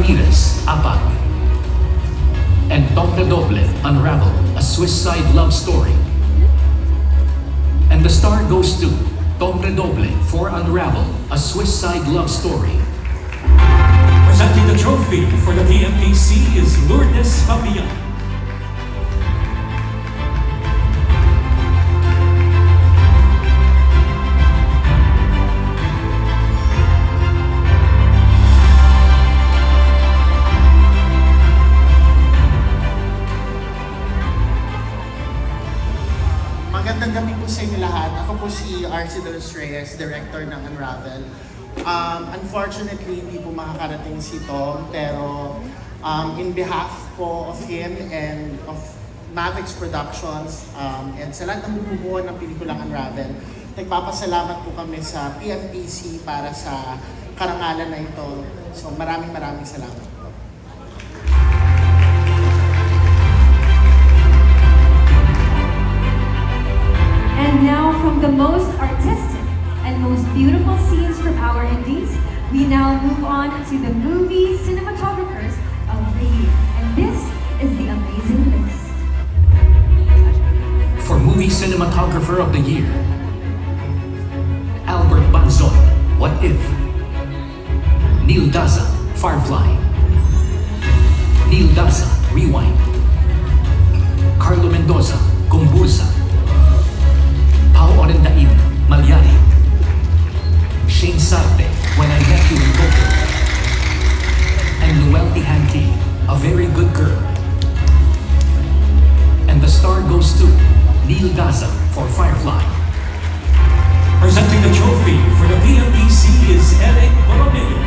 Ramirez, Apag. And Tom Redoble, Unravel, a Swiss side love story. And the star goes to Tom Redoble for Unravel, a Swiss side love story. Presenting the trophy for the PMPC is Lourdes Fabian. Magandang gabi po sa inyo lahat. Ako po si RC De Los Reyes, Director ng Unravel. Unfortunately, hindi po makakarating si Tom, pero in behalf po of him and of Mavix Productions and sa lahat ng bumubuo ng pelikulang Unravel, nagpapasalamat po kami sa PMPC para sa karangalan na ito. So maraming salamat. And now, from the most artistic and most beautiful scenes from our indies, we now move on to the movie cinematographers of the year. And this is the amazing list. For Movie Cinematographer of the Year, Albert Banzon, What If? Neil Daza, Firefly. Neil Daza, Rewind. Carlo Mendoza, Gumbursa. Pao Orendain, Malyari. Shane Sarte, When I Met You in Tokyo. And Noel Tihanki, A Very Good Girl. And the star goes to Neil Daza for Firefly. Presenting the trophy for the PMPC is Eric Borromeo.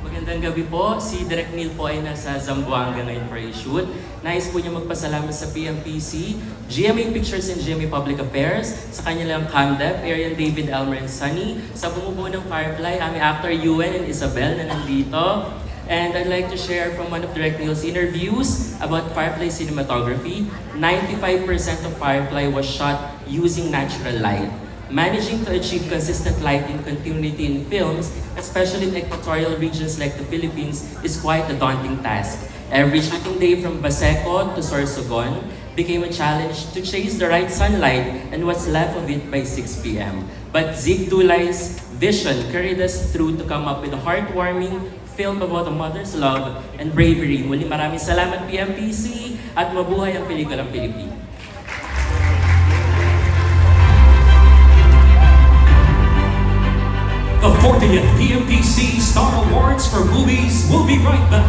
Magandang gabi po. Si Direk Neil po ay nasa Zamboanga ngayon for a shoot. Nais po niya magpasalamat sa PMPC, GMA Pictures and GMA Public Affairs, sa kanilang CAMDEP, Arian David, Elmer and Sunny, sa bumubuo ng Firefly, aming actor Ewan and Isabel na nandito. And I'd like to share from one of Direk Neil's interviews about Firefly cinematography. 95% of Firefly was shot using natural light. Managing to achieve consistent lighting continuity in films, especially in equatorial regions like the Philippines, is quite a daunting task. Every shooting day from Baseco to Sorsogon became a challenge to chase the right sunlight and what's left of it by 6 p.m. But Zig Dulay's vision carried us through to come up with a heartwarming film about a mother's love and bravery. Muli maraming salamat PMPC at mabuhay ang pelikulang Pilipino. The 40th PMPC Star Awards for Movies will be right back.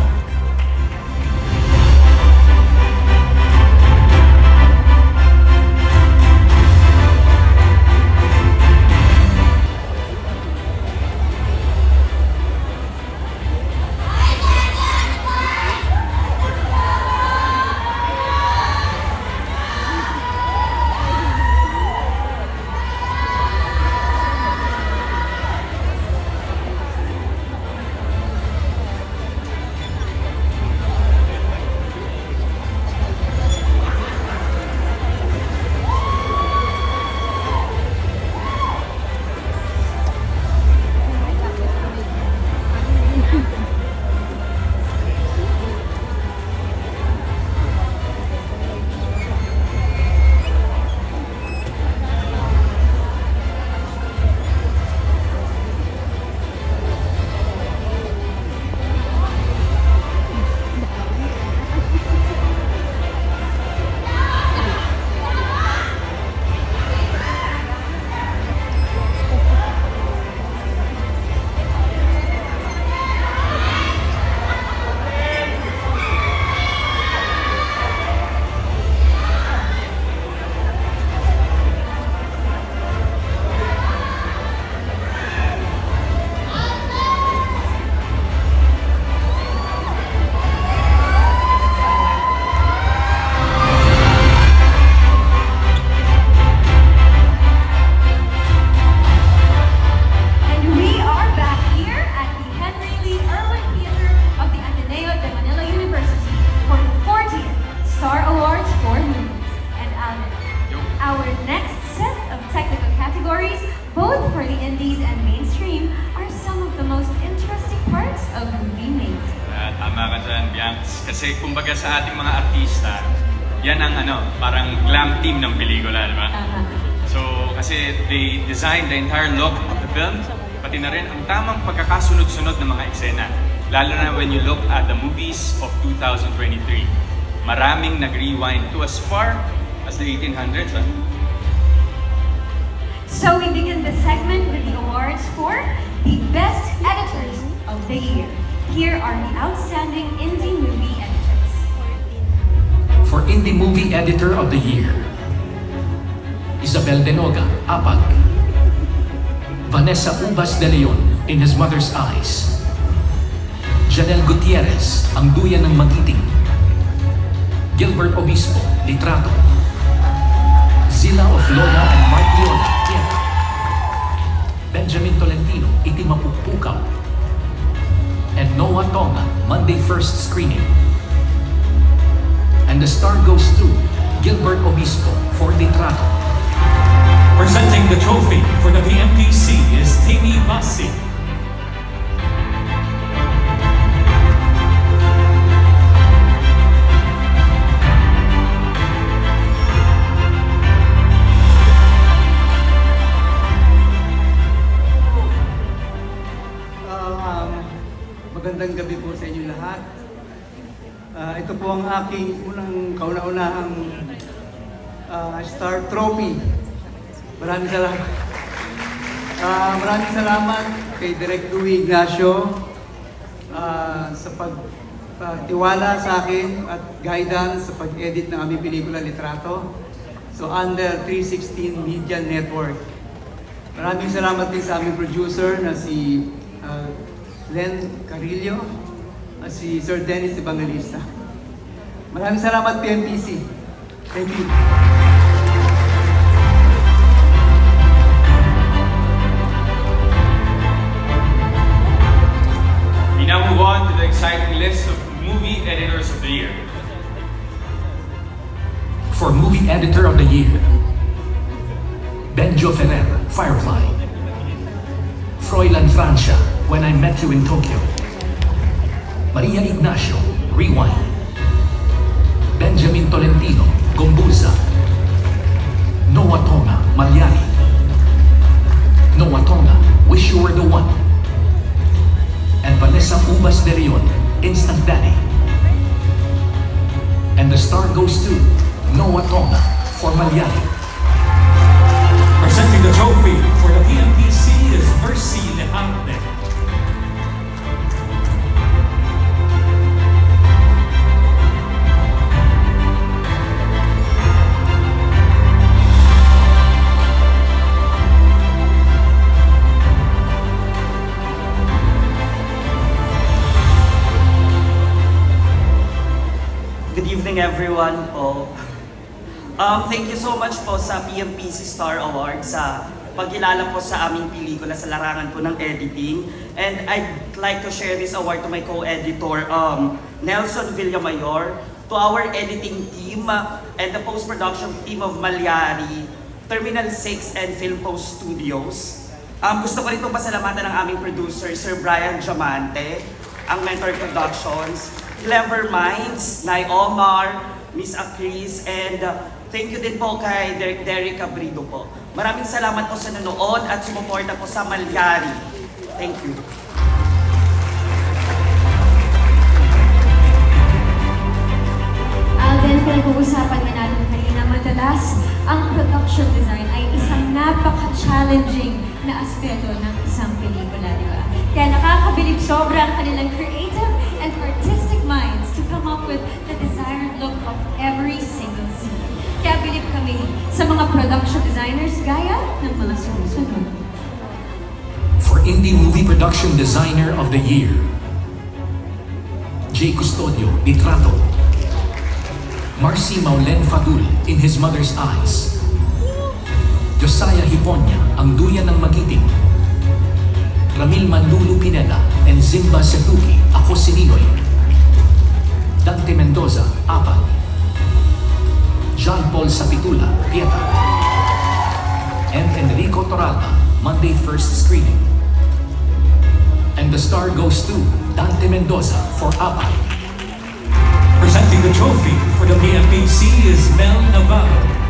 of movie making? Tama ka dyan, Bianx. Kasi kumbaga sa ating mga artista, yan ang parang glam team ng pelikula, di ba? So, kasi they designed the entire look of the film, pati na rin ang tamang pagkakasunod-sunod ng mga eksena. Lalo na when you look at the movies of 2023. Maraming nag-rewind to as far as the 1800s. So we begin the segment with the awards for the Best Editors of the Year. Here are the outstanding indie movie editors. For Indie Movie Editor of the Year, Isabel Denoga, Apag. Vanessa Ubas de Leon, In His Mother's Eyes. Janelle Gutierrez, Ang Duyan ng Magiting. Gilbert Obispo, Litrato. Zilla of Lola and Mark Leona, Tierra. Benjamin Tolentino, Itimapukpukaw. And Noah Tonga, Monday First Screening. And the star goes to Gilbert Obispo for Litrato. Presenting the trophy for the PMPC is Tammy Basi. Magandang gabi po sa inyo lahat. Ito po ang aking unang kauna-unahang Star Trophy. Maraming salamat. Maraming salamat kay Direk Louie Ignacio sa pagtiwala sa akin at guidance sa pag-edit ng aming pelikula Litrato. So under 316 Media Network. Maraming salamat din sa aming producer na si Len Carillo at si Sir Dennis Evangelista. Maraming salamat PMPC. Thank you. We now move on to the exciting list of movie editors of the year. For Movie Editor of the Year, Benjo Ferrer, Firefly. Froilan Francia, When I Met You in Tokyo. Maria Ignacio, Rewind. Benjamin Tolentino, Gombuza. Noah Tonga, Malyari. Noah Tonga, Wish You Were the One. And Vanessa Ubas de Leon, Instant Daddy. And the star goes to Noah Tonga for Malyari. Presenting the trophy for the PMPC is Mercy Lehante. Good evening everyone po. Thank you so much po sa PMPC Star Award sa pagkilala po sa aming pelikula sa larangan po ng editing. And I'd like to share this award to my co-editor, Nelson Villamayor, to our editing team and the post-production team of Malyari, Terminal 6 and Film Post Studios. Gusto ko rin po pasalamatan ng aming producer, Sir Brian Diamante, ang Mentor Productions, Clever Minds, Nay Omar, Miss Acris, and thank you din po kay Derek Cabrido po. Maraming salamat po sa nanood at sumuporta po sa Malyari. Thank you. Alden, pinag-uusapan nga natin kanina, madalas ang production design ay isang napaka-challenging na aspeto ng isang pelikula, di ba? Kaya nakakabilib sobra ang kanilang creative and artistic minds to come up with the desired look of every single scene. Kaya bilib kami sa mga production designers gaya ng mga sumusunod. For Indie Movie Production Designer of the Year, Jay Custodio, Litrato. Marcy Maulen Fadul, In His Mother's Eyes. Josiah Hiponya, Ang Duyan ng Magiting. Ramil Manlulu Pineda and Zimba Setuki, Ako si Ninoy. Dante Mendoza, Apag. John Paul Sapitula, Pieta. And Enrico Toralba, Monday First Screening. And the star goes to Dante Mendoza for Apay. Presenting the trophy for the PMPC is Mel Navarro.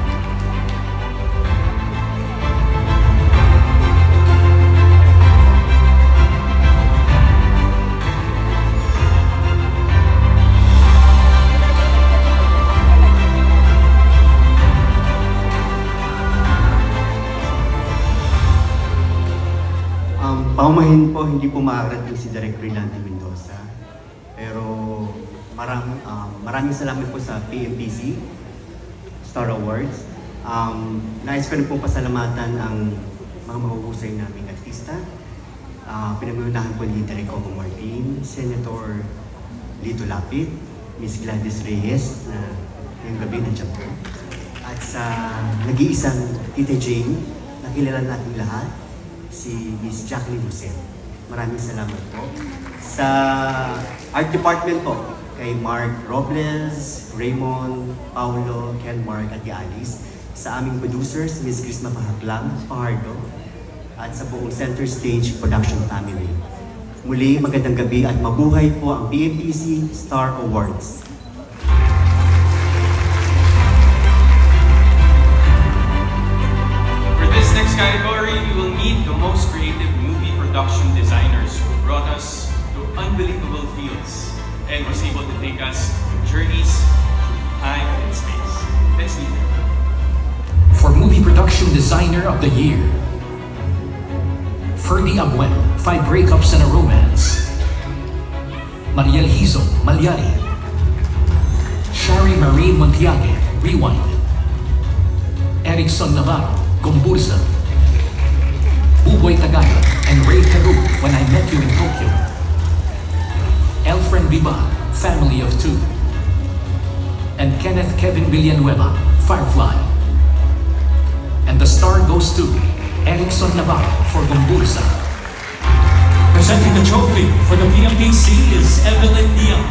Paumahin po, hindi po makakarating si Direk Dante Mendoza. Pero maraming salamat po sa PMPC Star Awards. Nais ko rin po pasalamatan ang mga mahuhusay naming artista. Pinag-uunahan po ni Direk Coco Martin, Senator Lito Lapid, Miss Gladys Reyes na ngayong gabi nandiyan po. At sa nag-iisang Tita Jane, na kilala natin lahat, si Miss Jacqueline Jose. Maraming salamat po. Sa Art Department po, kay Mark Robles, Raymond, Paulo, Ken Mark at Alice. Sa aming producers, Miss Chris Mapahaklang, Pahardo, at sa buong Center Stage Production Family. Muli, magandang gabi at mabuhay po ang PMPC Star Awards. For this next category, we will meet the most creative movie production designers who brought us to unbelievable fields and was able to take us journeys through time and space. Let's meet them. For Movie Production Designer of the Year, Ferdy Abuel, 5 Breakups and a Romance. Mariel Hizo, Malyari. Shari Marie Montiague, Rewind. Erickson Navarro, Gombursa. Buboy Tagala and Ray Caru, When I Met You in Tokyo. Elfren Viva, Family of Two. And Kenneth Kevin Villanueva, Firefly. And the star goes to Erickson Navarro for Gombursa. Presenting the trophy for the PMPC is Evelyn Dion.